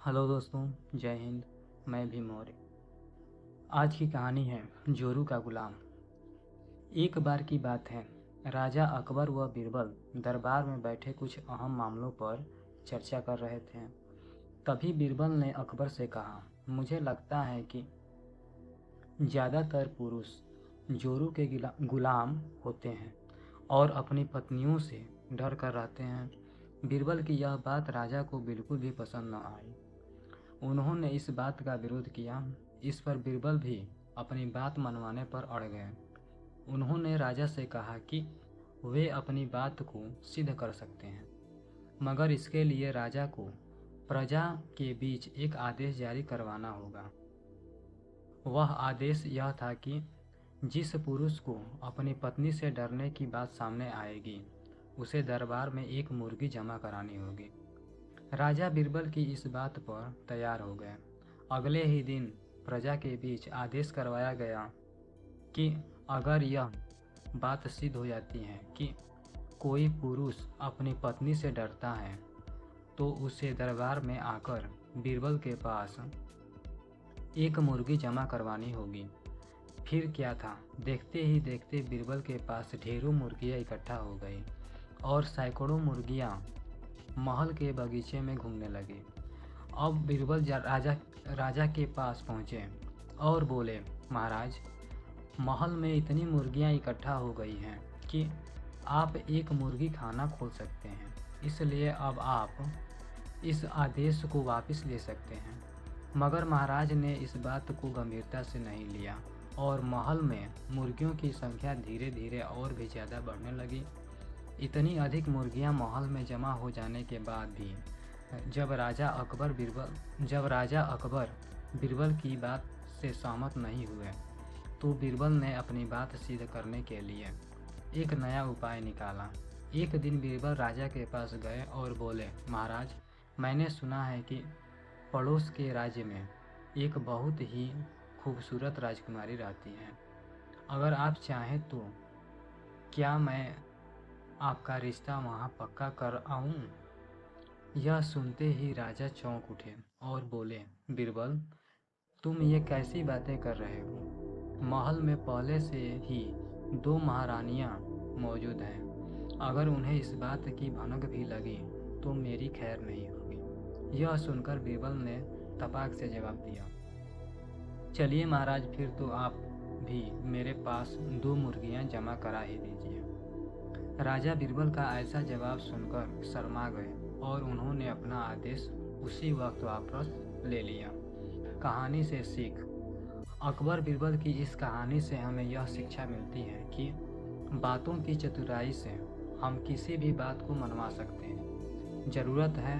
Hello दोस्तों, जय हिंद। मैं भी मौर्य। आज की कहानी है जोरू का गुलाम। एक बार की बात है, राजा अकबर व बीरबल दरबार में बैठे कुछ अहम मामलों पर चर्चा कर रहे थे। तभी बीरबल ने अकबर से कहा, मुझे लगता है कि ज़्यादातर पुरुष जोरू के गुलाम होते हैं और अपनी पत्नियों से डर कर रहते हैं। बीरबल की यह बात राजा को बिल्कुल भी पसंद न आई। उन्होंने इस बात का विरोध किया। इस पर बीरबल भी अपनी बात मनवाने पर अड़ गए। उन्होंने राजा से कहा कि वे अपनी बात को सिद्ध कर सकते हैं, मगर इसके लिए राजा को प्रजा के बीच एक आदेश जारी करवाना होगा। वह आदेश यह था कि जिस पुरुष को अपनी पत्नी से डरने की बात सामने आएगी, उसे दरबार में एक मुर्गी जमा करानी होगी। राजा बीरबल की इस बात पर तैयार हो गए। अगले ही दिन प्रजा के बीच आदेश करवाया गया कि अगर यह बात सिद्ध हो जाती है कि कोई पुरुष अपनी पत्नी से डरता है, तो उसे दरबार में आकर बीरबल के पास एक मुर्गी जमा करवानी होगी। फिर क्या था, देखते ही देखते बीरबल के पास ढेरों मुर्गियाँ इकट्ठा हो गई और सैकड़ों मुर्गियाँ महल के बगीचे में घूमने लगे। अब बीरबल राजा के पास पहुँचे और बोले, महाराज, महल में इतनी मुर्गियाँ इकट्ठा हो गई हैं कि आप एक मुर्गी खाना खोल सकते हैं, इसलिए अब आप इस आदेश को वापस ले सकते हैं। मगर महाराज ने इस बात को गंभीरता से नहीं लिया और महल में मुर्गियों की संख्या धीरे धीरे और भी ज़्यादा बढ़ने लगी। इतनी अधिक मुर्गियां महल में जमा हो जाने के बाद भी जब राजा अकबर बीरबल की बात से सहमत नहीं हुए, तो बीरबल ने अपनी बात सिद्ध करने के लिए एक नया उपाय निकाला। एक दिन बीरबल राजा के पास गए और बोले, महाराज, मैंने सुना है कि पड़ोस के राज्य में एक बहुत ही खूबसूरत राजकुमारी रहती है। अगर आप चाहें तो क्या मैं आपका रिश्ता वहाँ पक्का कर आऊँ? यह सुनते ही राजा चौंक उठे और बोले, बीरबल, तुम ये कैसी बातें कर रहे हो? महल में पहले से ही 2 महारानियाँ मौजूद हैं। अगर उन्हें इस बात की भनक भी लगी तो मेरी खैर नहीं होगी। यह सुनकर बीरबल ने तपाक से जवाब दिया, चलिए महाराज, फिर तो आप भी मेरे पास 2 मुर्गियाँ जमा करा ही दीजिए। राजा बीरबल का ऐसा जवाब सुनकर शर्मा गए और उन्होंने अपना आदेश उसी वक्त वापस ले लिया। कहानी से सीख। अकबर बीरबल की इस कहानी से हमें यह शिक्षा मिलती है कि बातों की चतुराई से हम किसी भी बात को मनवा सकते हैं। ज़रूरत है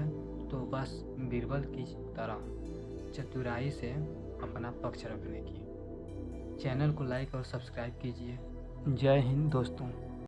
तो बस बीरबल की तरह चतुराई से अपना पक्ष रखने की। चैनल को लाइक और सब्सक्राइब कीजिए। जय हिंद दोस्तों।